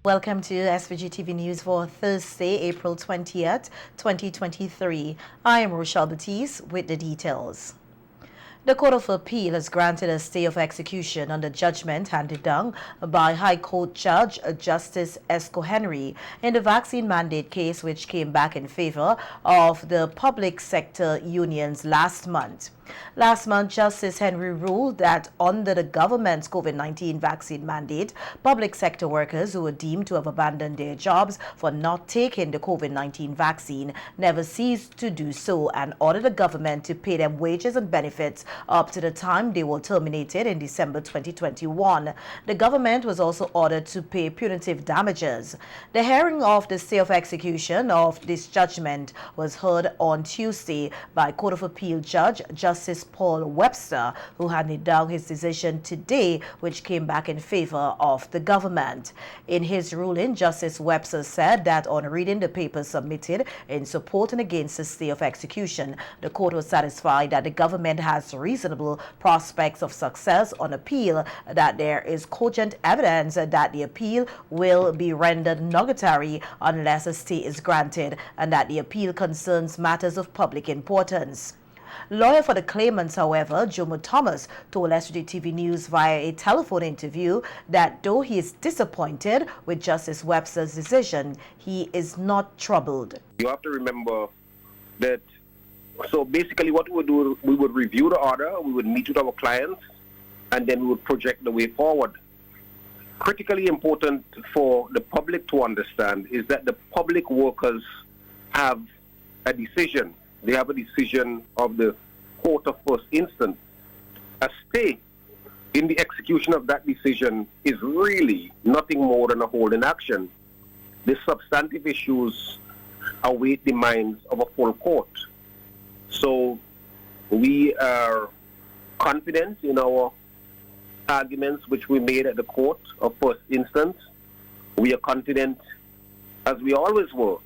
Welcome to SVG-TV News for Thursday, April 20th, 2023. I am Rochelle Batiste with the details. The Court of Appeal has granted a stay of execution on the judgment handed down by High Court Judge Justice Esco Henry in the vaccine mandate case, which came back in favor of the public sector unions last month. Last month, Justice Henry ruled that under the government's COVID-19 vaccine mandate, public sector workers who were deemed to have abandoned their jobs for not taking the COVID-19 vaccine never ceased to do so, and ordered the government to pay them wages and benefits up to the time they were terminated in December 2021. The government was also ordered to pay punitive damages. The hearing of the stay of execution of this judgment was heard on Tuesday by Court of Appeal Judge Justice Paul Webster, who handed down his decision today, which came back in favor of the government. In his ruling, Justice Webster said that on reading the papers submitted in support and against the stay of execution, the court was satisfied that the government has reasonable prospects of success on appeal, that there is cogent evidence that the appeal will be rendered nugatory unless a stay is granted, and that the appeal concerns matters of public importance. Lawyer for the claimants, however, Jomo Thomas, told SVG-TV News via a telephone interview that though he is disappointed with Justice Webster's decision, he is not troubled. You have to remember that, so basically what we would do, we would review the order, we would meet with our clients, and then we would project the way forward. Critically important for the public to understand is that the public workers have a decision. They have a decision of the court of first instance. A stay in the execution of that decision is really nothing more than a holding action. The substantive issues await the minds of a full court. So we are confident in our arguments which we made at the court of first instance. We are confident, as we always were,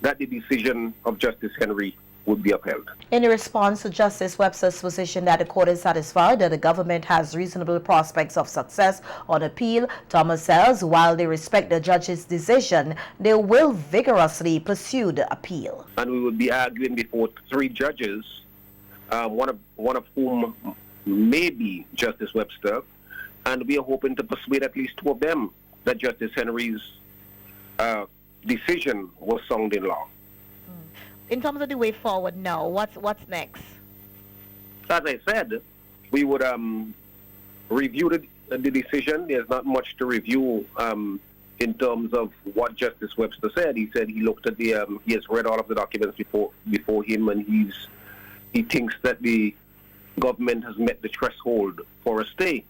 that the decision of Justice Henry would be upheld. In response to Justice Webster's position that the court is satisfied that the government has reasonable prospects of success on appeal, Thomas says while they respect the judge's decision, they will vigorously pursue the appeal. And we would be arguing before three judges, one of whom may be Justice Webster, and we are hoping to persuade at least two of them that Justice Henry's decision was sound in law. In terms of the way forward now, what's next? As I said, we would review the decision. There's not much to review in terms of what Justice Webster said. He said he looked at he has read all of the documents before him, and he thinks that the government has met the threshold for a stay.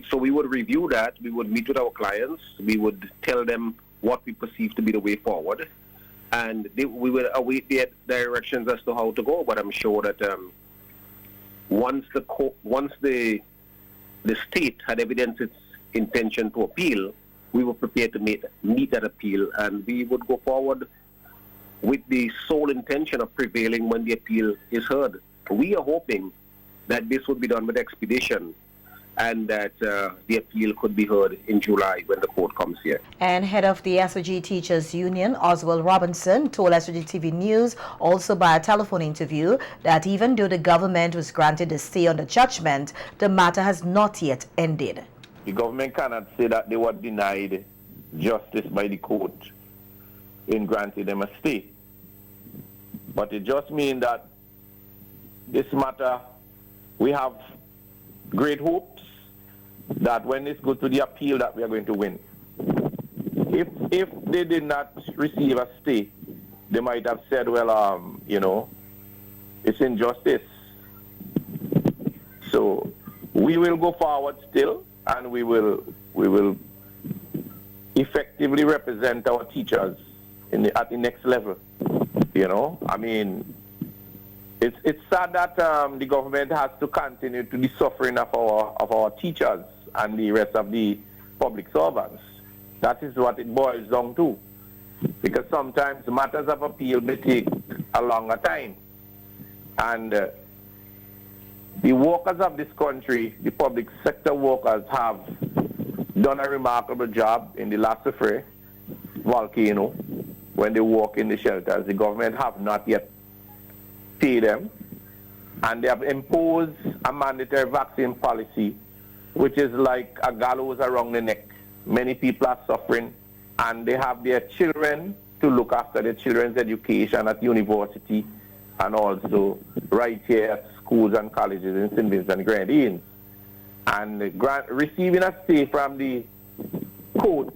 So we would review that. We would meet with our clients. We would tell them what we perceive to be the way forward. And we will await their directions as to how to go. But I'm sure that once the state had evidenced its intention to appeal, we were prepared to meet that appeal, and we would go forward with the sole intention of prevailing when the appeal is heard. We are hoping that this would be done with expedition, and that the appeal could be heard in July when the court comes here. And head of the SVG Teachers Union, Oswald Robinson, told SVG-TV News, also by a telephone interview, that even though the government was granted a stay on the judgment, the matter has not yet ended. The government cannot say that they were denied justice by the court in granting them a stay. But it just means that this matter, we have great hopes that when this goes to the appeal that we are going to win. If they did not receive a stay, they might have said, well, it's injustice. So we will go forward still, and we will effectively represent our teachers at the next level. I mean, it's sad that the government has to continue to the suffering of our teachers and the rest of the public servants. That is what it boils down to. Because sometimes matters of appeal may take a longer time. And the workers of this country, the public sector workers, have done a remarkable job in the last affair. volcano when they walk in the shelters. The government have not yet paid them, and they have imposed a mandatory vaccine policy, which is like a gallows around the neck. Many people are suffering, and they have their children to look after their children's education at university and also right here at schools and colleges in St. Vincent and Grenadines. And receiving a stay from the court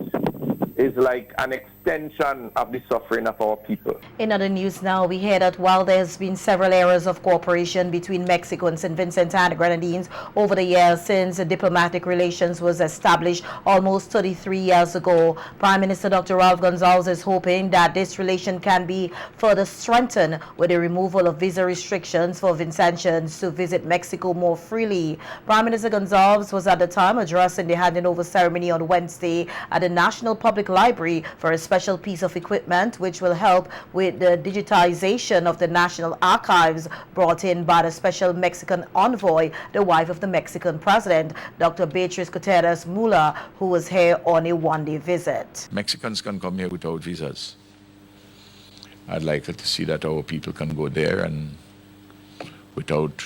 is like an extension of the suffering of our people. In other news now, we hear that while there has been several areas of cooperation between Mexico and St. Vincent and the Grenadines over the years since diplomatic relations was established almost 33 years ago, Prime Minister Dr. Ralph Gonsalves is hoping that this relation can be further strengthened with the removal of visa restrictions for Vincentians to visit Mexico more freely. Prime Minister Gonsalves was at the time addressing the handing over ceremony on Wednesday at the National Public Library for a special piece of equipment which will help with the digitization of the National Archives, brought in by the special Mexican envoy, the wife of the Mexican president, Dr. Beatriz Gutierrez Mula, who was here on a one-day visit. Mexicans can come here without visas. I'd like to see that our people can go there and without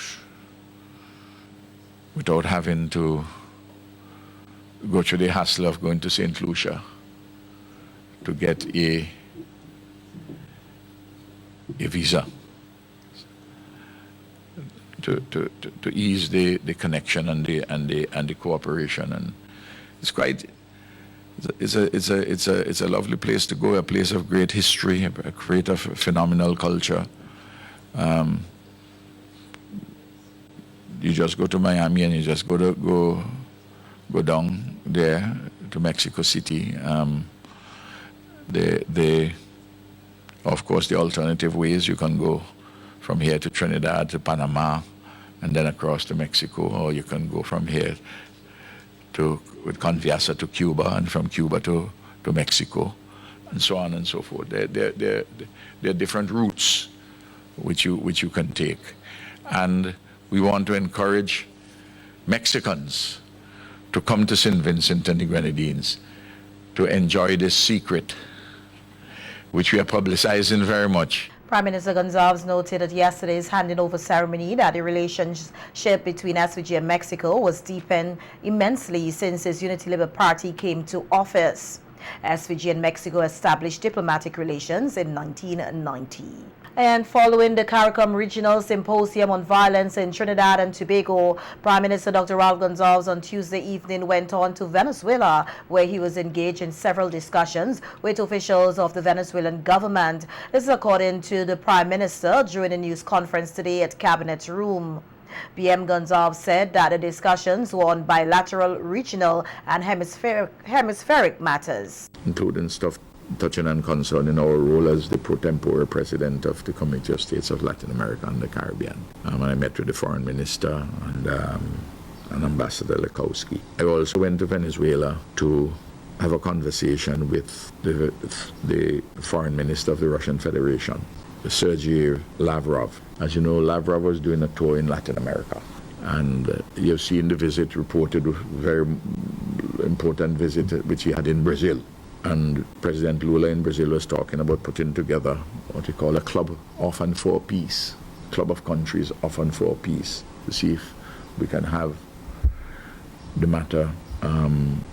having to go through the hassle of going to St. Lucia to get a visa, to ease the connection and the cooperation. And it's a lovely place to go, a place of great history, a great of phenomenal culture. You just go to Miami and you just go down there to Mexico City. Of course, the alternative ways, you can go from here to Trinidad to Panama and then across to Mexico, or you can go from here with Conviasa to Cuba and from Cuba to Mexico, and so on and so forth. There are different routes which you can take, and we want to encourage Mexicans to come to St. Vincent and the Grenadines to enjoy this secret, which we are publicizing very much. Prime Minister Gonsalves noted at yesterday's handing over ceremony that the relationship between SVG and Mexico was deepened immensely since his Unity Labour Party came to office. SVG and Mexico established diplomatic relations in 1990. And following the CARICOM Regional Symposium on Violence in Trinidad and Tobago, Prime Minister Dr. Ralph Gonsalves on Tuesday evening went on to Venezuela, where he was engaged in several discussions with officials of the Venezuelan government. This is according to the Prime Minister during a news conference today at Cabinet Room. PM Gonsalves said that the discussions were on bilateral, regional and hemispheric matters, including stuff touching and concerning our role as the pro tempore president of the Committee of States of Latin America and the Caribbean. I met with the foreign minister and Ambassador Lekowski. I also went to Venezuela to have a conversation with the foreign minister of the Russian Federation, Sergei Lavrov. As you know, Lavrov was doing a tour in Latin America, and you've seen the visit reported, very important visit which he had in Brazil. And President Lula in Brazil was talking about putting together what we call a club of and for peace, club of countries of and for peace, to see if we can have the matter,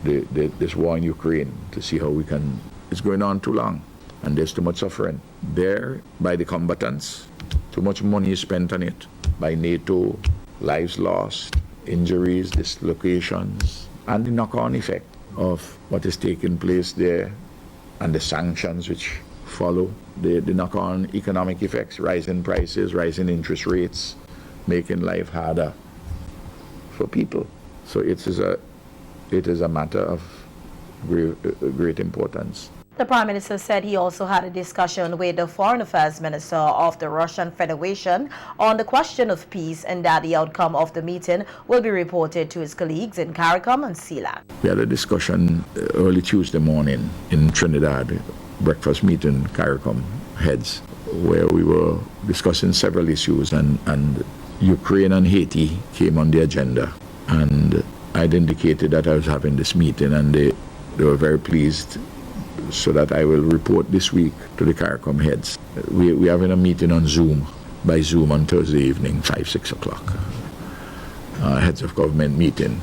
this war in Ukraine, to see how we can. It's going on too long, and there's too much suffering there by the combatants. Too much money is spent on it by NATO, lives lost, injuries, dislocations, and the knock-on effect of what is taking place there and the sanctions which follow, the knock-on economic effects, rising prices, rising interest rates, making life harder for people. So it is a matter of great importance. The Prime Minister said he also had a discussion with the Foreign Affairs Minister of the Russian Federation on the question of peace, and that the outcome of the meeting will be reported to his colleagues in CARICOM and CELAC. We had a discussion early Tuesday morning in Trinidad, breakfast meeting, CARICOM heads, where we were discussing several issues, and Ukraine and Haiti came on the agenda. And I'd indicated that I was having this meeting, and they were very pleased so that I will report this week to the CARICOM heads. We're having a meeting on Zoom, by Zoom on Thursday evening, 5-6 o'clock. Heads of government meeting.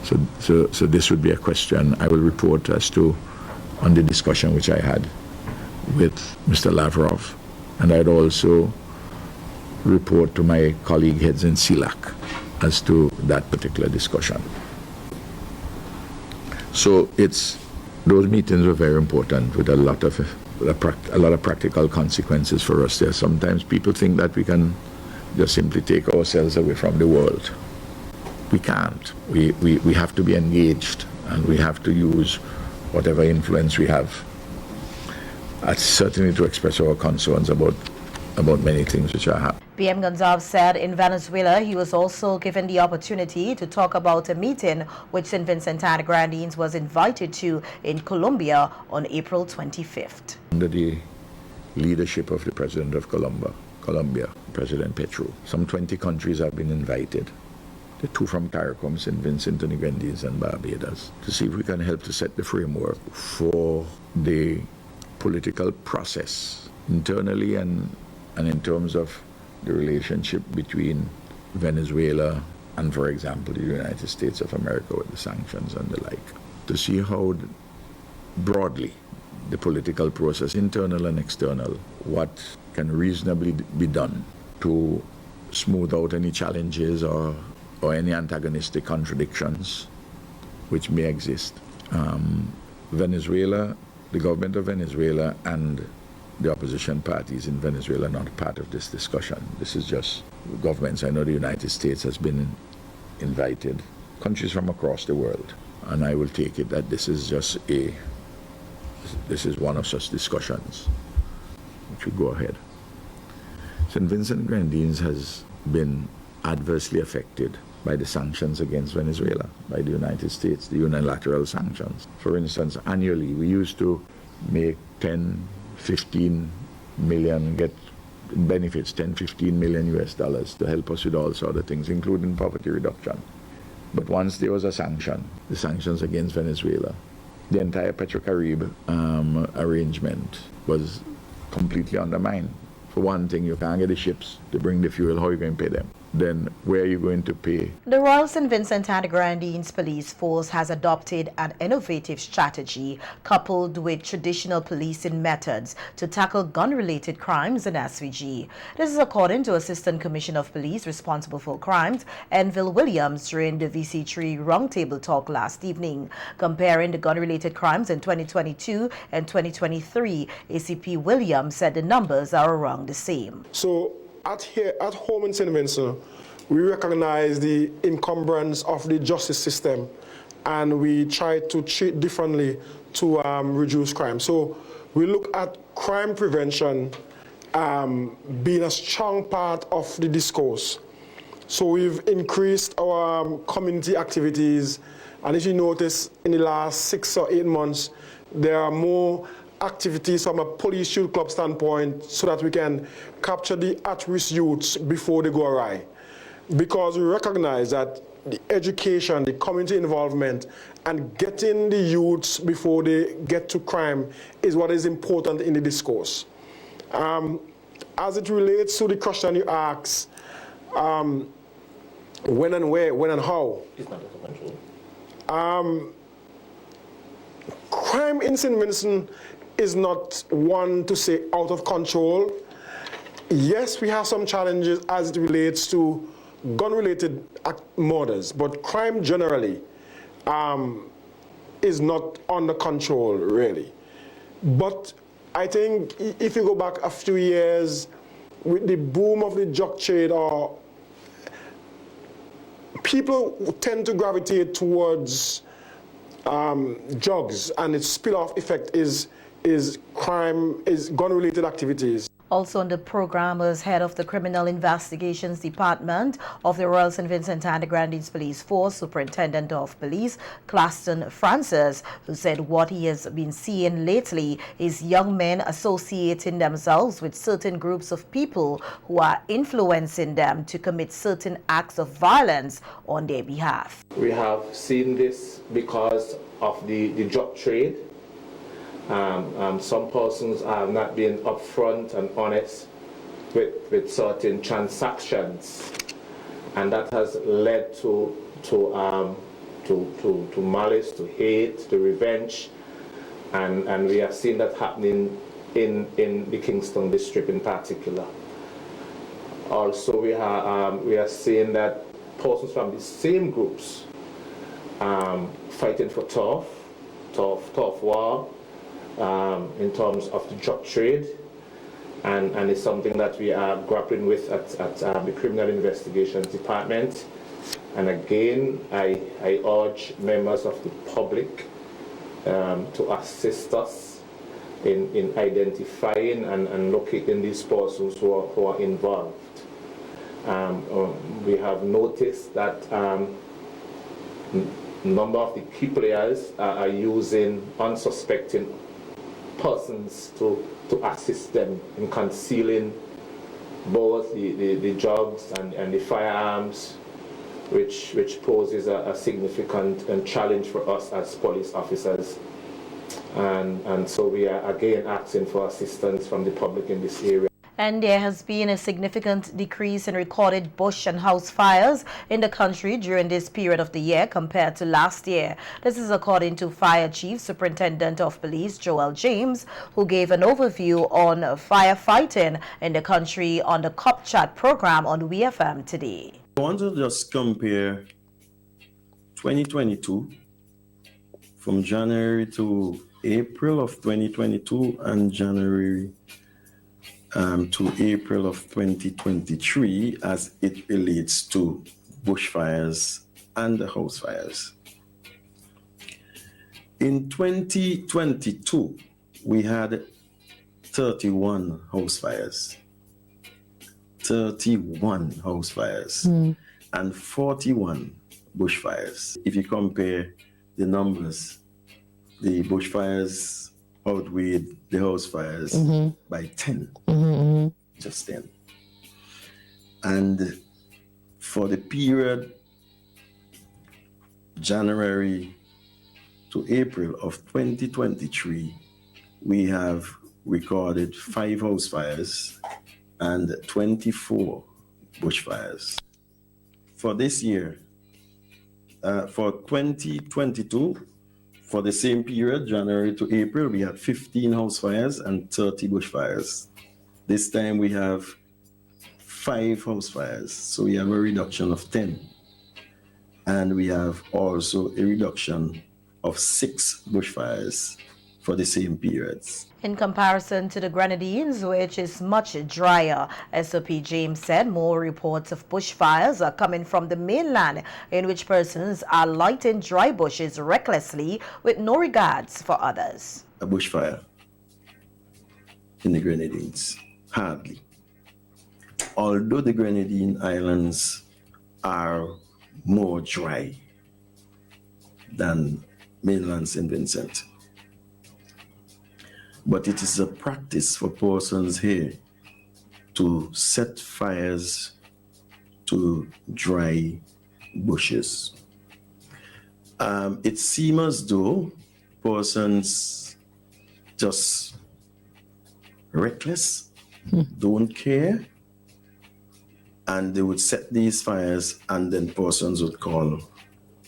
So this would be a question I will report as to on the discussion which I had with Mr. Lavrov, and I'd also report to my colleague heads in CELAC as to that particular discussion. So those meetings were very important with a lot of practical consequences for us there. Sometimes people think that we can just simply take ourselves away from the world. We can't. We have to be engaged, and we have to use whatever influence we have, certainly to express our concerns about many things which are happening. PM Gonzalez said in Venezuela he was also given the opportunity to talk about a meeting which St. Vincent and the Grenadines was invited to in Colombia on April 25th. Under the leadership of the President of Colombia, President Petro, some 20 countries have been invited. The two from CARICOM, St. Vincent and the Grenadines and Barbados, to see if we can help to set the framework for the political process internally and in terms of the relationship between Venezuela and, for example, the United States of America with the sanctions and the like, to see how broadly the political process, internal and external, what can reasonably be done to smooth out any challenges or any antagonistic contradictions which may exist. Venezuela, the government of Venezuela and the opposition parties in Venezuela are not part of this discussion. This is just governments. I know the United States has been invited, countries from across the world, and I will take it that this is one of such discussions which will go ahead. St. Vincent and Grenadines has been adversely affected by the sanctions against Venezuela, by the United States, the unilateral sanctions. For instance, annually we used to make 10-15 million, get benefits, 10-15 million US dollars to help us with all sorts of things, including poverty reduction. But once there was a sanction, the sanctions against Venezuela, the entire Petrocarib arrangement was completely undermined. For one thing, you can't get the ships to bring the fuel. How are you going to pay them? Then where are you going to pay? The Royal St. Vincent and the Grenadines Police Force has adopted an innovative strategy coupled with traditional policing methods to tackle gun-related crimes in SVG. This is according to Assistant Commissioner of Police responsible for crimes, Enville Williams, during the VC3 Roundtable talk last evening. Comparing the gun-related crimes in 2022 and 2023, ACP Williams said the numbers are around the same. So at home in St. Vincent, we recognize the encumbrance of the justice system, and we try to treat differently to reduce crime. So we look at crime prevention being a strong part of the discourse. So we've increased our community activities, and if you notice, in the last 6 or 8 months, there are more activities from a police youth club standpoint so that we can capture the at-risk youths before they go awry. Because we recognize that the education, the community involvement, and getting the youths before they get to crime is what is important in the discourse. As it relates to the question you asked, when and where, when and how. It's not under control. Crime in St. Vincent is not one to say out of control. Yes, we have some challenges as it relates to gun-related murders, but crime generally is not under control, really. But I think if you go back a few years, with the boom of the drug trade, or people tend to gravitate towards drugs, and its spill-off effect is crime, is gun-related activities. Also on the program was head of the Criminal Investigations Department of the Royal St. Vincent and the Grenadines Police Force, Superintendent of Police, Claston Francis, who said what he has been seeing lately is young men associating themselves with certain groups of people who are influencing them to commit certain acts of violence on their behalf. We have seen this because of the drug trade. Some persons have not been upfront and honest with certain transactions, and that has led to malice, to hate, to revenge, and we have seen that happening in the Kingston district in particular. Also, we are seeing that persons from the same groups fighting for tough war in terms of the drug trade, and it's something that we are grappling with at the Criminal Investigations Department. And again, I urge members of the public to assist us in identifying and locating these persons who are involved. We have noticed that number of the key players are using unsuspecting persons to assist them in concealing both the drugs and the firearms, which poses a significant challenge for us as police officers. And so we are again asking for assistance from the public in this area. And there has been a significant decrease in recorded bush and house fires in the country during this period of the year compared to last year. This is according to Fire Chief Superintendent of Police Joel James, who gave an overview on firefighting in the country on the Cop Chat program on WeFM today. I want to just compare 2022 from January to April of 2022 and January to April of 2023 as it relates to bushfires and the house fires. In 2022, we had 31 house fires. 31 house fires and 41 bushfires. If you compare the numbers, the bushfires outweighed the house fires by 10, just 10. And for the period January to April of 2023, we have recorded 5 house fires and 24 bushfires. For this year, for 2022, for the same period, January to April, we had 15 house fires and 30 bushfires. This time we have 5 house fires, so we have a reduction of 10. And we have also a reduction of 6 bushfires for the same periods. In comparison to the Grenadines, which is much drier, SOP James said more reports of bushfires are coming from the mainland, in which persons are lighting dry bushes recklessly with no regards for others. A bushfire in the Grenadines, hardly. Although the Grenadine Islands are more dry than mainland St. Vincent, but it is a practice for persons here to set fires to dry bushes. It seems as though persons just reckless, don't care, and they would set these fires and then persons would call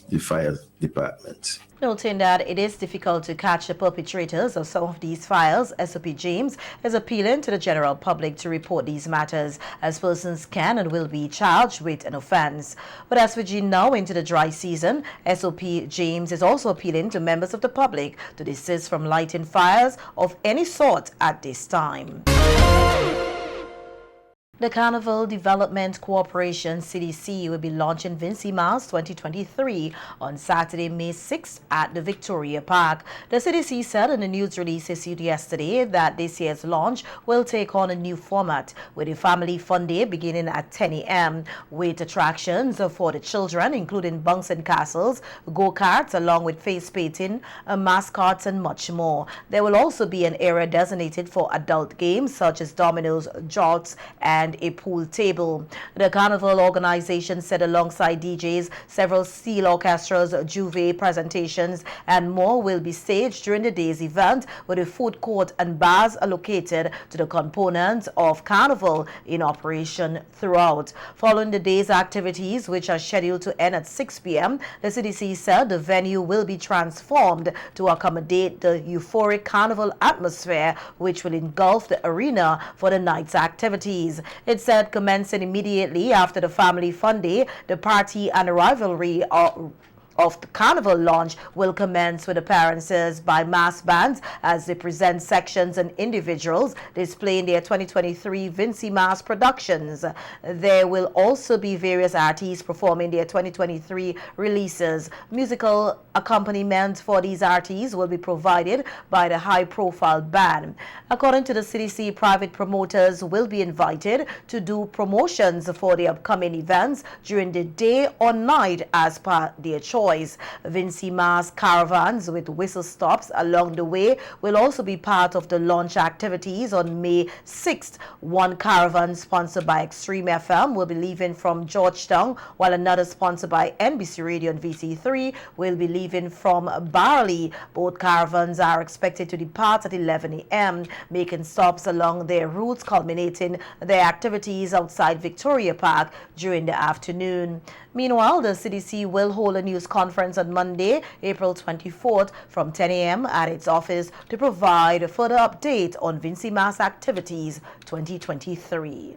the fire department. Noting that it is difficult to catch the perpetrators of some of these fires, SOP James is appealing to the general public to report these matters, as persons can and will be charged with an offense. But as we now into the dry season, SOP James is also appealing to members of the public to desist from lighting fires of any sort at this time. The Carnival Development Corporation, CDC, will be launching Vincy Mass 2023 on Saturday, May 6th at the Victoria Park. The CDC said in a news release issued yesterday that this year's launch will take on a new format, with a family fun day beginning at 10 a.m. with attractions for the children, including bunks and castles, go-karts, along with face painting, mascots, and much more. There will also be an area designated for adult games such as dominoes, jolts, and and a pool table. The Carnival organization said alongside DJs, several steel orchestras, juve presentations, and more will be staged during the day's event, with a food court and bars allocated to the components of Carnival in operation throughout. Following the day's activities, which are scheduled to end at 6 p.m., the CDC said the venue will be transformed to accommodate the euphoric Carnival atmosphere, which will engulf the arena for the night's activities. It said commencing immediately after the Family Fun Day, the party and rivalry of the Carnival launch will commence with appearances by mass bands as they present sections and individuals displaying their 2023 Vincy Mass productions. There will also be various artists performing their 2023 releases. Musical accompaniment for these artists will be provided by the high-profile band. According to the CDC, private promoters will be invited to do promotions for the upcoming events during the day or night as per their choice. Vincy Mass caravans with whistle stops along the way will also be part of the launch activities on May 6th. One caravan sponsored by Extreme FM will be leaving from Georgetown, while another sponsored by NBC Radio and VC3 will be leaving from Barley. Both caravans are expected to depart at 11 a.m., making stops along their routes, culminating their activities outside Victoria Park during the afternoon. Meanwhile, the CDC will hold a news conference on Monday, April 24th from 10 a.m. at its office to provide a further update on Vincy Mass activities 2023.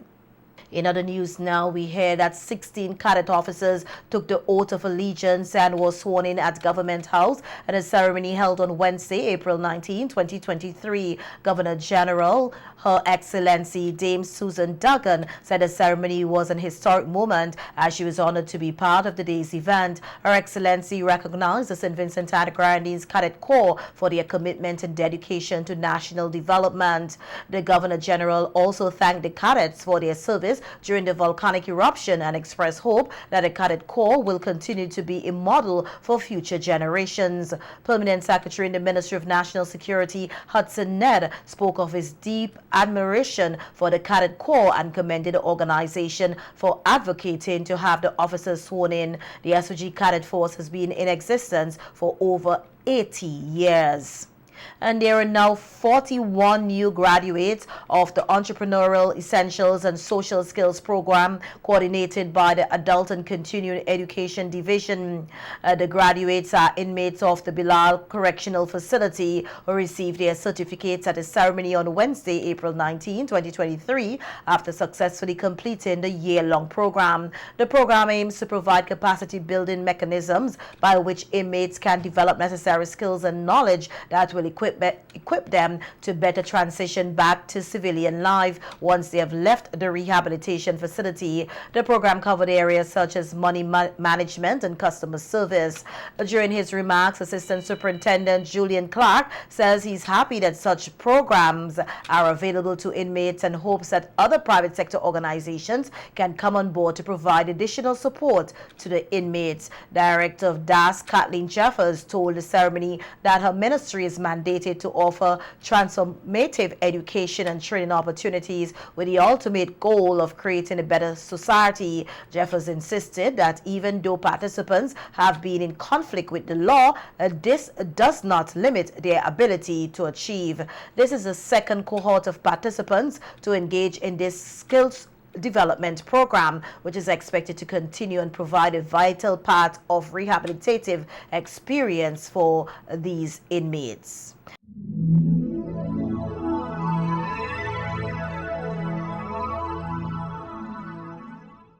In other news now, we hear that 16 cadet officers took the oath of allegiance and were sworn in at Government House at a ceremony held on Wednesday, April 19, 2023. Governor General, Her Excellency Dame Susan Duggan, said the ceremony was an historic moment as she was honored to be part of the day's event. Her Excellency recognized the St. Vincent and Grenadines Cadet Corps for their commitment and dedication to national development. The Governor General also thanked the cadets for their service during the volcanic eruption and expressed hope that the Cadet Corps will continue to be a model for future generations. Permanent Secretary in the Ministry of National Security, Hudson Ned, spoke of his deep admiration for the Cadet Corps and commended the organization for advocating to have the officers sworn in. The SVG Cadet Force has been in existence for over 80 years. And there are now 41 new graduates of the Entrepreneurial Essentials and Social Skills Program coordinated by the Adult and Continuing Education Division. The graduates are inmates of the Bilal Correctional Facility who received their certificates at a ceremony on Wednesday, April 19, 2023, after successfully completing the year-long program. The program aims to provide capacity-building mechanisms by which inmates can develop necessary skills and knowledge that will equip them to better transition back to civilian life once they have left the rehabilitation facility. The program covered areas such as money management and customer service. During his remarks, Assistant Superintendent Julian Clark says he's happy that such programs are available to inmates and hopes that other private sector organizations can come on board to provide additional support to the inmates. Director of DAS, Kathleen Jeffers, told the ceremony that her ministry is mandated to offer transformative education and training opportunities with the ultimate goal of creating a better society. Jeffers insisted that even though participants have been in conflict with the law, this does not limit their ability to achieve. This is the second cohort of participants to engage in this skills development program, which is expected to continue and provide a vital part of rehabilitative experience for these inmates.